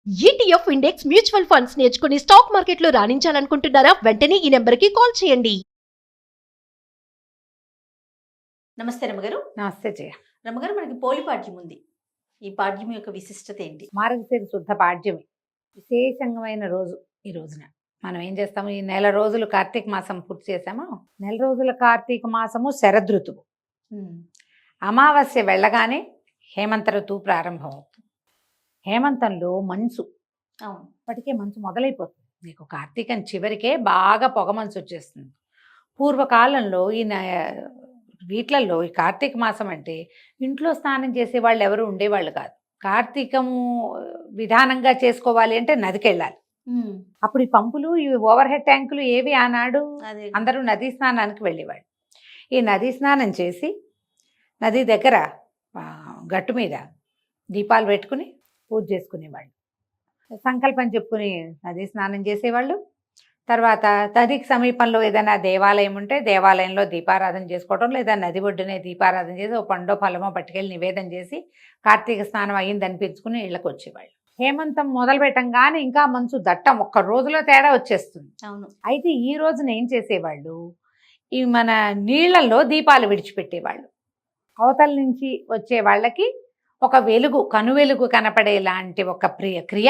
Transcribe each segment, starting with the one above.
ETF index mutual funds నేర్చుకుని stock మార్కెట్లో రాణించాలనుకుంటున్నారా? వెంటనే ఈ నెంబర్కి కాల్ చేయండి. నమస్తే రమ్మగారు. నమస్తే జయ. రమ్మగారు, మనకి పోలి పాడ్యం ఉంది. ఈ పాడ్యం యొక్క విశిష్టత ఏంటి? మార్గశిర శుద్ధ పాడ్యమి విశేషమైన రోజు. ఈ రోజున మనం ఏం చేస్తాము, ఈ నెల రోజులు కార్తీక మాసం పూర్తి చేసాము. నెల రోజుల కార్తీక మాసము శరదృతువు. అమావాస్య వెళ్ళగానే హేమంత ఋతువు ప్రారంభం అవుతుంది. హేమంతంలో మంచు, ఇప్పటికే మంచు మొదలైపోతుంది. నీకు కార్తీకం చివరికే బాగా పొగ మంచు వచ్చేస్తుంది. పూర్వకాలంలో వీట్లలో ఈ కార్తీక మాసం అంటే ఇంట్లో స్నానం చేసే వాళ్ళు ఎవరు ఉండేవాళ్ళు కాదు. కార్తీకము విధానంగా చేసుకోవాలి అంటే నదికి వెళ్ళాలి. అప్పుడు ఈ పంపులు, ఈ ఓవర్ హెడ్ ట్యాంకులు ఏవి ఆనాడు? అందరూ నదీ స్నానానికి వెళ్ళేవాళ్ళు. ఈ నదీ స్నానం చేసి నది దగ్గర గట్టు మీద దీపాలు పెట్టుకుని పూజ చేసుకునేవాళ్ళు. సంకల్పం చెప్పుకుని నదీ స్నానం చేసేవాళ్ళు. తర్వాత నదికి సమీపంలో ఏదైనా దేవాలయం ఉంటే దేవాలయంలో దీపారాధన చేసుకోవడం, లేదా నది ఒడ్డునే దీపారాధన చేసి ఓ పండో ఫలమో పట్టుకెళ్ళి నివేదన చేసి కార్తీక స్నానం అయ్యింది అనిపించుకుని ఇళ్ళకి వచ్చేవాళ్ళు. హేమంతం మొదలు పెట్టంగానే ఇంకా మంచు దట్టం, ఒక్క రోజులో తేడా వచ్చేస్తుంది. అవును. అయితే ఈ రోజున ఏం చేసేవాళ్ళు, ఈ మన నీళ్లలో దీపాలు విడిచిపెట్టేవాళ్ళు. అవతల నుంచి వచ్చే వాళ్ళకి ఒక వెలుగు, కనువెలుగు కనపడేలాంటి ఒక క్రియ.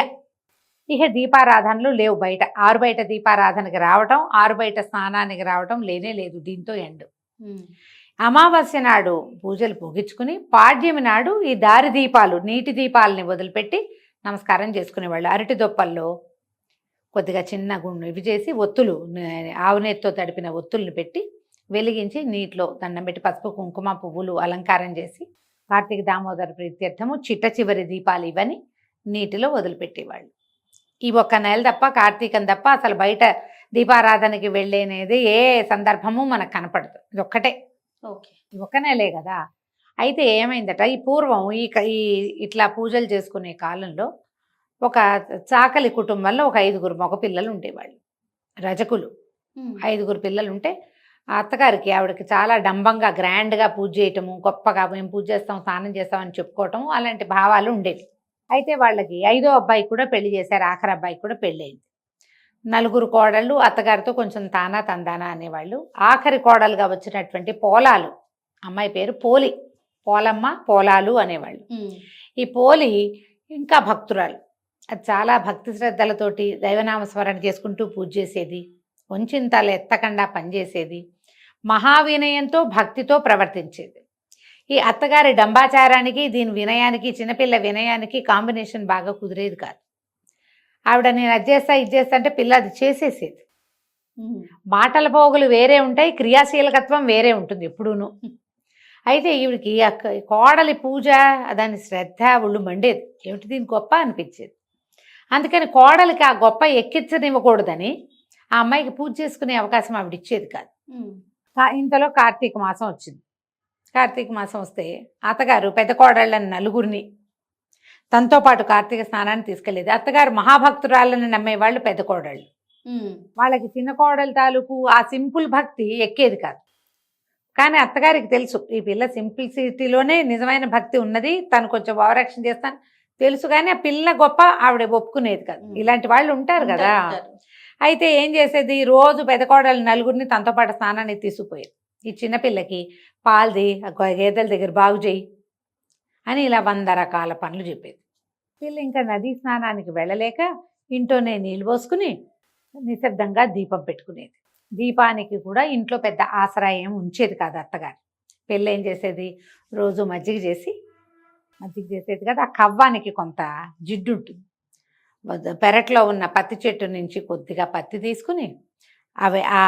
ఇక దీపారాధనలు లేవు. బయట ఆరు బయట దీపారాధనకి రావటం, ఆరు బయట స్నానానికి రావటం లేనే లేదు. దీంతో ఎండు. అమావాస్య నాడు పూజలు ముగించుకుని పాడ్యమి నాడు ఈ దారి దీపాలు, నీటి దీపాలని వదిలిపెట్టి నమస్కారం చేసుకునేవాళ్ళు. అరటి దొప్పల్లో కొద్దిగా చిన్న గుండు ఇవి చేసి ఒత్తులు, ఆవునేతితో తడిపిన ఒత్తుల్ని పెట్టి వెలిగించి నీటిలో దండం పెట్టి పసుపు కుంకుమ పువ్వులు అలంకారం చేసి కార్తీక దామోదర ప్రీత్యర్థము చిట్ట చివరి దీపాలు ఇవని నీటిలో వదిలిపెట్టేవాళ్ళు. ఈ ఒక్క నెల తప్ప, కార్తీకం తప్ప అసలు బయట దీపారాధనకి వెళ్ళేనేది ఏ సందర్భము మనకు కనపడదు. ఇది ఒక్కటే. ఓకే, ఒక్క నెలే కదా. అయితే ఏమైందట, ఈ పూర్వం ఈ ఇట్లా పూజలు చేసుకునే కాలంలో ఒక చాకలి కుటుంబంలో ఒక 5గురు మగపిల్లలు ఉండేవాళ్ళు, రజకులు. 5గురు పిల్లలు ఉంటే ఆ అత్తగారికి, ఆవిడకి చాలా డంబంగా గ్రాండ్గా పూజ చేయటము, గొప్పగా మేము పూజ చేస్తాం, స్నానం చేస్తామని చెప్పుకోవటము, అలాంటి భావాలు ఉండేవి. అయితే వాళ్ళకి 5వ అబ్బాయి కూడా పెళ్లి చేశారు, ఆఖరి అబ్బాయికి కూడా పెళ్ళయింది. 4 కోడళ్ళు అత్తగారితో కొంచెం తానా తందానా అనేవాళ్ళు. ఆఖరి కోడలుగా వచ్చినటువంటి పోలాలు, అమ్మాయి పేరు పోలి, పోలమ్మ పోలాలు అనేవాళ్ళు. ఈ పోలి ఇంకా భక్తురాలు. అది చాలా భక్తి శ్రద్ధలతోటి దైవనామస్మరణ చేసుకుంటూ పూజ చేసేది, వంచింతలు ఎత్తకుండా పనిచేసేది, మహావినయంతో భక్తితో ప్రవర్తించేది. ఈ అత్తగారి డంబాచారానికి, దీని వినయానికి, చిన్నపిల్ల వినయానికి కాంబినేషన్ బాగా కుదిరేది కాదు. ఆవిడ నేను అది చేస్తా ఇది చేస్తా అంటే పిల్ల అది చేసేసేది. మాటల పోగులు వేరే ఉంటాయి, క్రియాశీలకత్వం వేరే ఉంటుంది ఎప్పుడూను. అయితే ఈవిడికి కోడలి పూజ, దాని శ్రద్ధ ఒళ్ళు మండేది. ఏమిటి దీని గొప్ప అనిపించేది. అందుకని కోడలికి ఆ గొప్ప ఎక్కించనివ్వకూడదని ఆ అమ్మాయికి పూజ చేసుకునే అవకాశం ఆవిడ ఇచ్చేది కాదు. ఇంతలో కార్తీక మాసం వచ్చింది. కార్తీక మాసం వస్తే అత్తగారు పెద్ద కోడళ్ళని 4గురిని తనతో పాటు కార్తీక స్నానాన్ని తీసుకెళ్ళేది. అత్తగారు మహాభక్తురాళ్ళని నమ్మేవాళ్ళు పెద్ద కోడళ్ళు. వాళ్ళకి చిన్న కోడలు తాలూకు ఆ సింపుల్ భక్తి ఎక్కేది కాదు. కానీ అత్తగారికి తెలుసు, ఈ పిల్ల సింప్లిసిటీలోనే నిజమైన భక్తి ఉన్నది, తను కొంచెం ఓవరాక్షన్ చేస్తాను తెలుసు, కానీ ఆ పిల్ల గొప్ప ఆవిడ ఒప్పుకునేది కాదు. ఇలాంటి వాళ్ళు ఉంటారు కదా. అయితే ఏం చేసేది, రోజు పెద్ద కోడలు 4గురిని తనతో పాటు స్నానానికి తీసుకుపోయేది. ఈ చిన్నపిల్లకి పాల్ది, గేదెల దగ్గర బాగు చేయి అని ఇలా 100 రకాల పనులు చెప్పేది. పిల్ల ఇంకా నదీ స్నానానికి వెళ్ళలేక ఇంట్లోనే నీళ్ళు పోసుకుని నిశ్శబ్దంగా దీపం పెట్టుకునేది. దీపానికి కూడా ఇంట్లో పెద్ద ఆసరా ఏం ఉంచేది కాదు అత్తగారు. పిల్ల ఏం చేసేది, రోజు మజ్జిగ చేసేది కదా. ఆ కవ్వానికి కొంత జిడ్డు ఉంటుంది. పెరట్లో ఉన్న పత్తి చెట్టు నుంచి కొద్దిగా పత్తి తీసుకుని అవి ఆ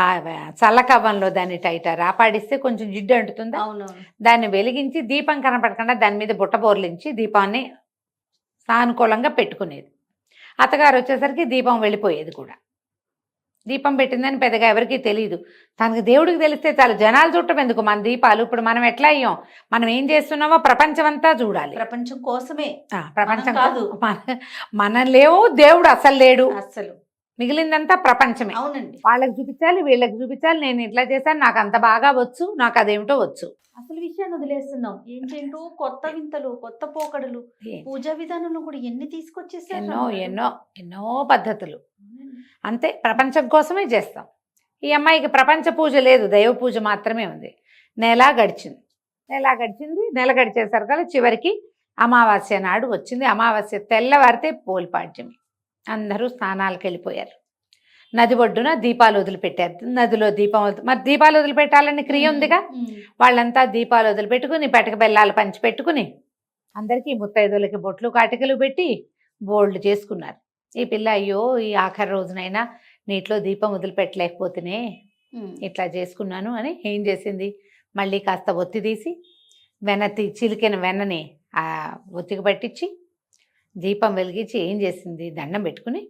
చల్లకవ్వంలో దాన్ని టైట రాపాడిస్తే కొంచెం జిడ్డు అంటుతుంది. దాన్ని వెలిగించి దీపం కనపడకుండా దాని మీద బుట్ట బోర్లించి దీపాన్ని సానుకూలంగా పెట్టుకునేది. అత్తగారు వచ్చేసరికి దీపం వెళ్ళిపోయేది కూడా. దీపం పెట్టిందని పెద్దగా ఎవరికీ తెలియదు. తనకు దేవుడికి తెలిస్తే చాలు, జనాలు చూడటం ఎందుకు, మన దీపాలు. ఇప్పుడు మనం ఎట్లా అయ్యాం, మనం ఏం చేస్తున్నామో ప్రపంచమంతా చూడాలి. ప్రపంచం కోసమే, ప్రపంచం కాదు, మనం లేవు, దేవుడు అసలు లేడు. అసలు మిగిలిందంతా ప్రపంచమే. అవునండి. వాళ్ళకి చూపించాలి, వీళ్ళకి చూపించాలి, నేను ఇట్లా చేశాను, నాకు అంత బాగా వచ్చు, నాకు అదేమిటో వచ్చు. అసలు విషయాన్ని వదిలేస్తున్నాం. ఏంటేంటో కొత్త వింతలు, కొత్త పోకడలు, పూజా విధానంలో కూడా ఎన్ని తీసుకొచ్చేసారు ఎన్నో అమ్మగారు. ఎన్నో ఎన్నో పద్ధతులు. అవునండి. అంతే, ప్రపంచం కోసమే చేస్తాం. ఈ అమ్మాయికి ప్రపంచ పూజ లేదు, దైవ పూజ మాత్రమే ఉంది. నెల గడిచింది. నెల గడిచేసరికి చివరికి అమావాస్య నాడు వచ్చింది. అమావాస్య తెల్లవారితే పోలిపాడ్యమి. అందరూ స్నానాలకు వెళ్ళిపోయారు. నది ఒడ్డున దీపాలు వదిలిపెట్టారు. నదిలో దీపం మరి దీపాలు వదిలిపెట్టాలని క్రియ ఉందిగా. వాళ్ళంతా దీపాలు వదిలిపెట్టుకుని పెటక బెల్లాలు పంచిపెట్టుకుని అందరికీ ముత్తైదులకి బొట్లు కాటికలు పెట్టి బోల్డ్ చేసుకున్నారు. ఈ పిల్ల అయ్యో ఈ ఆఖరి రోజునైనా నీటిలో దీపం వదిలిపెట్టలేకపోతేనే ఇట్లా చేసుకున్నాను అని ఏం చేసింది, మళ్ళీ కాస్త ఒత్తి తీసి చిలికిన వెన్నని ఆ ఒత్తికి పట్టించి దీపం వెలిగించి ఏం చేసింది, దండం పెట్టుకుని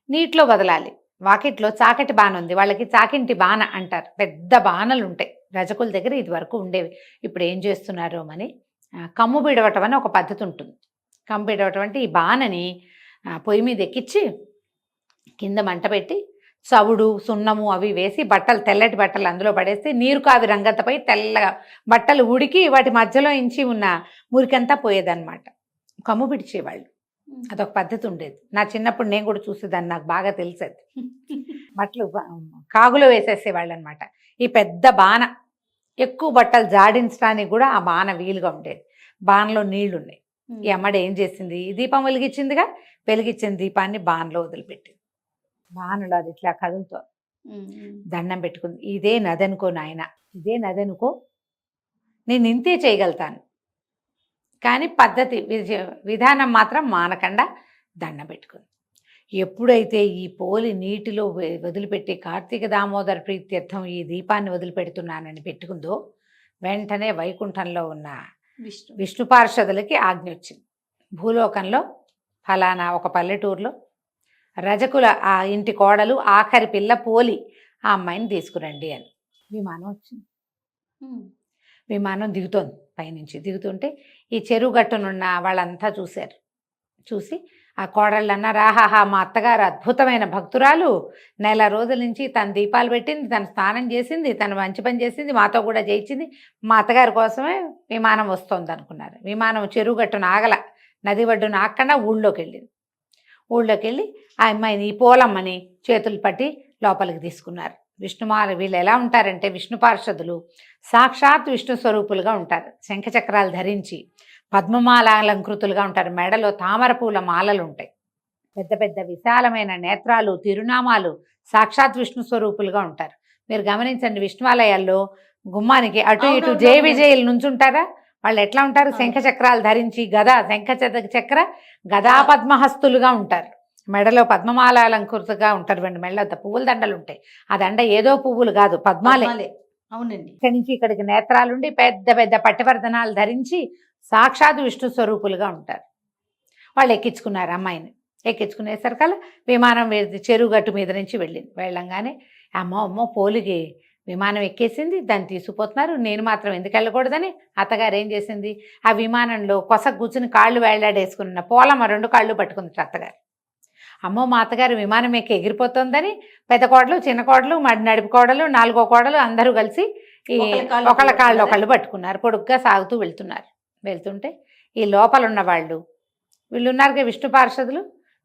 నీటిలో వదలాలి. వాకిట్లో చాకటి బాణ ఉంది, వాళ్ళకి చాకింటి బాణ అంటారు. పెద్ద బాణలు ఉంటాయి రజకుల దగ్గర, ఇది వరకు ఉండేవి. ఇప్పుడు ఏం చేస్తున్నారో అని కమ్ము బిడవటం అని ఒక పద్ధతి ఉంటుంది. కమ్ము బిడవటం అంటే ఈ బాణని పొయ్యి మీద ఎక్కించి కింద మంట పెట్టి చవుడు సున్నము అవి వేసి బట్టలు, తెల్లటి బట్టలు అందులో పడేస్తే నీరు కాదు రంగంతపై తెల్లగా బట్టలు ఉడికి వాటి మధ్యలో ఇంచి ఉన్న మురికంతా పోయేదన్నమాట. కమ్ము పిడిచేవాళ్ళు. అదొక పద్ధతి ఉండేది. నా చిన్నప్పుడు నేను కూడా చూసేదాన్ని, నాకు బాగా తెలిసేది. బట్టలు కాగులో వేసేసేవాళ్ళు అనమాట. ఈ పెద్ద బాణ ఎక్కువ బట్టలు జాడించడానికి కూడా ఆ బాణ వీలుగా ఉండేది. బాణలో నీళ్లు ఉన్నాయి. ఈ అమ్మడు ఏం చేసింది, ఈ దీపం వెలిగించిందిగా, వెలిగించిన దీపాన్ని బాణలో వదిలిపెట్టింది. బాణలో అది ఇట్లా కదులుతో దండం పెట్టుకుంది. ఇదే నదనుకో నాయన, ఇదే నదనుకో, నేను ఇంతే చేయగలుగుతాను, కానీ పద్ధతి విధానం మాత్రం మానకుండా దండం పెట్టుకుంది. ఎప్పుడైతే ఈ పోలి నీటిలో వదిలిపెట్టి కార్తీక దామోదర ప్రీత్యర్థం ఈ దీపాన్ని వదిలిపెడుతున్నానని పెట్టుకుందో, వెంటనే వైకుంఠంలో ఉన్న విష్ణు పార్షదులకి ఆజ్ఞ వచ్చింది. భూలోకంలో ఫలానా ఒక పల్లెటూరులో రజకుల ఆ ఇంటి కోడలు ఆఖరి పిల్ల పోలి ఆ అమ్మాయిని తీసుకురండి అని. విమానం వచ్చింది. విమానం దిగుతోంది. పైనుంచి దిగుతుంటే ఈ చెరువు గట్టునున్న వాళ్ళంతా చూశారు. చూసి ఆ కోడళ్ళు అన్నారు, ఆహాహా మా అత్తగారు అద్భుతమైన భక్తురాలు, నెల రోజుల నుంచి తను దీపాలు పెట్టింది, తను స్నానం చేసింది, తను మంచి పని చేసింది, మాతో కూడా చేయించింది, మా అత్తగారి కోసమే విమానం వస్తుంది అనుకున్నారు. విమానం చెరువు గట్టున ఆగల, నది ఒడ్డున ఆగకుండా ఊళ్ళోకి వెళ్ళింది. ఊళ్ళోకి వెళ్ళి ఆ అమ్మాయిని, ఈ పోలమ్మని చేతులు పట్టి లోపలికి తీసుకున్నారు. విష్ణుమాల వీళ్ళు ఎలా ఉంటారంటే విష్ణు పార్షదులు సాక్షాత్ విష్ణు స్వరూపులుగా ఉంటారు. శంఖచక్రాలు ధరించి పద్మమాల అలంకృతులుగా ఉంటారు. మెడలో తామర పూల మాలలు ఉంటాయి. పెద్ద పెద్ద విశాలమైన నేత్రాలు, తిరునామాలు, సాక్షాత్ విష్ణు స్వరూపులుగా ఉంటారు. మీరు గమనించండి, విష్ణువాలయాల్లో గుమ్మానికి అటు ఇటు జయ విజయులు నుంచుంటారా, వాళ్ళు ఎట్లా ఉంటారు, శంఖచక్రాలు ధరించి శంఖచక్ర గదా పద్మహస్తులుగా ఉంటారు. మెడలో పద్మమాల అలంకృతగా ఉంటారు. రెండు మెడలో పువ్వుల దండలు ఉంటాయి. ఆ దండ ఏదో పువ్వులు కాదు, పద్మాలే. అవునండి. ఇక్కడి నుంచి ఇక్కడికి నేత్రాలుండి పెద్ద పెద్ద పట్టివర్ధనాలు ధరించి సాక్షాత్ విష్ణు స్వరూపులుగా ఉంటారు. వాళ్ళు ఎక్కించుకున్నారు అమ్మాయిని. ఎక్కించుకునేసరికల్లా విమానం చెరువు గట్టు మీద నుంచి వెళ్ళంగానే అమ్మో పోలికి విమానం ఎక్కేసింది, దాన్ని తీసుకుపోతున్నారు, నేను మాత్రం ఎందుకు వెళ్ళకూడదని అత్తగారు ఏం చేసింది, ఆ విమానంలో కొస కూర్చుని కాళ్ళు వేళ్లాడేసుకున్న పోలమ్మ 2 కాళ్ళు పట్టుకుంది అత్తగారు. అమ్మో మా అత్తగారు విమానం ఎక్కి ఎగిరిపోతుందని పెద్ద కోడలు, చిన్న కోడలు, నడిపి కోడలు, 4వ కోడలు అందరూ కలిసి ఒకళ్ళ కాళ్ళు ఒకళ్ళు పట్టుకున్నారు. పొడుగ్గా సాగుతూ వెళ్తుంటే ఈ లోపల ఉన్న వీళ్ళు ఉన్నారుగా విష్ణు పార్షదులు,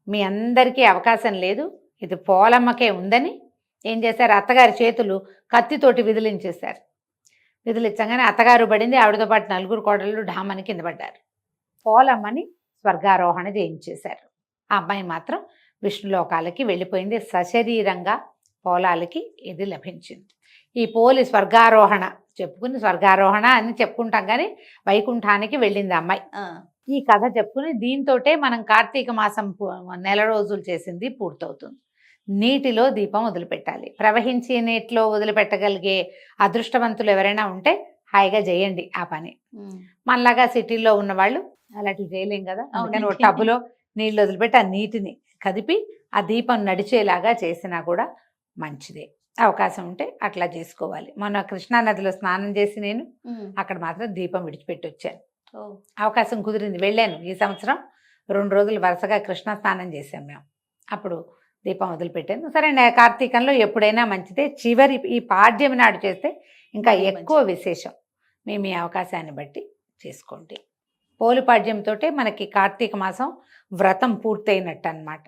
మీ అందరికీ అవకాశం లేదు, ఇది పోలమ్మకే ఉందని ఏం చేశారు, అత్తగారి చేతులు కత్తితోటి విదిలించేశారు. విదిలించగానే అత్తగారు పడింది, ఆవిడతో పాటు 4 కోడళ్ళు ఢామని కింద పడ్డారు. పోలమ్మని స్వర్గారోహణ చేయించేశారు. ఆ అమ్మాయి మాత్రం విష్ణులోకాలకి వెళ్ళిపోయింది. సశరీరంగా పోలాలకి ఇది లభించింది. ఈ పోలి స్వర్గారోహణ స్వర్గారోహణ అని చెప్పుకుంటాం, కానీ వైకుంఠానికి వెళ్ళింది అమ్మాయి. ఈ కథ చెప్పుకుని దీంతోటే మనం కార్తీక మాసం నెల రోజులు చేసింది పూర్తవుతుంది. నీటిలో దీపం వదిలిపెట్టాలి. ప్రవహించే నీటిలో వదిలిపెట్టగలిగే అదృష్టవంతులు ఎవరైనా ఉంటే హాయిగా చేయండి ఆ పని. మనలాగా సిటీలో ఉన్నవాళ్ళు అలాంటివి చేయలేం కదా. అందుకని ఒక టబ్బులో నీళ్ళు వదిలిపెట్టి ఆ నీటిని కదిపి ఆ దీపం నడిచేలాగా చేసినా కూడా మంచిదే. అవకాశం ఉంటే అట్లా చేసుకోవాలి. మొన్న కృష్ణానదిలో స్నానం చేసి నేను అక్కడ మాత్రం దీపం విడిచిపెట్టి వచ్చాను. అవకాశం కుదిరింది, వెళ్ళాను. ఈ సంవత్సరం 2 రోజులు వరుసగా కృష్ణ స్నానం చేశాం మేము. అప్పుడు దీపం వదిలిపెట్టాను. సరే కార్తీకంలో ఎప్పుడైనా మంచిదే, చివరి ఈ పాడ్యమి నాడు చేస్తే ఇంకా అది ఎక్కువ విశేషం. మీ మీ అవకాశాన్ని బట్టి చేసుకోండి. పోలిపాడ్యంతో మనకి కార్తీక మాసం వ్రతం పూర్తయినట్టు అనమాట.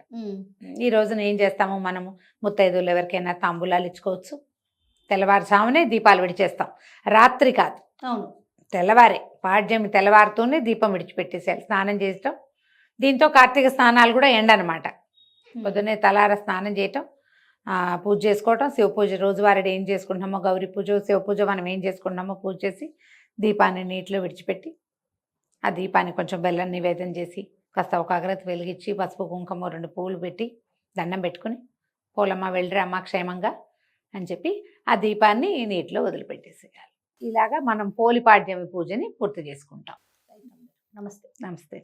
ఈ రోజున ఏం చేస్తాము మనము, ముత్తైదువులు ఎవరికైనా తాంబూలాలు ఇచ్చుకోవచ్చు. తెల్లవారుజామునే దీపాలు విడిచేస్తాం, రాత్రి కాదు, అవును. తెల్లవారే. పాడ్యమి తెల్లవారుతూనే దీపం విడిచిపెట్టేసేయాలి, స్నానం చేయటం. దీంతో కార్తీక స్నానాలు కూడా ఎండనమాట. పొద్దున్నే తలార స్నానం చేయటం, పూజ చేసుకోవటం, శివ పూజ రోజువారీ ఏం చేసుకుంటున్నామో, గౌరీ పూజ, శివ పూజ మనం ఏం చేసుకుంటున్నామో పూజ చేసి దీపాన్ని నీటిలో విడిచిపెట్టి, ఆ దీపాన్ని కొంచెం బెల్లం నివేదన చేసి, కాస్త ఒక అగరత్తి వెలిగించి, పసుపు కుంకుమ 2 పువ్వులు పెట్టి దండం పెట్టుకుని, పోలమ్మ వెళ్ళిరా అమ్మ క్షేమంగా అని చెప్పి ఆ దీపాన్ని నీటిలో వదిలిపెట్టేసేయాలి. ఇలాగా మనం పోలిపాడ్యమి పూజని పూర్తి చేసుకుంటాం. నమస్తే. నమస్తే.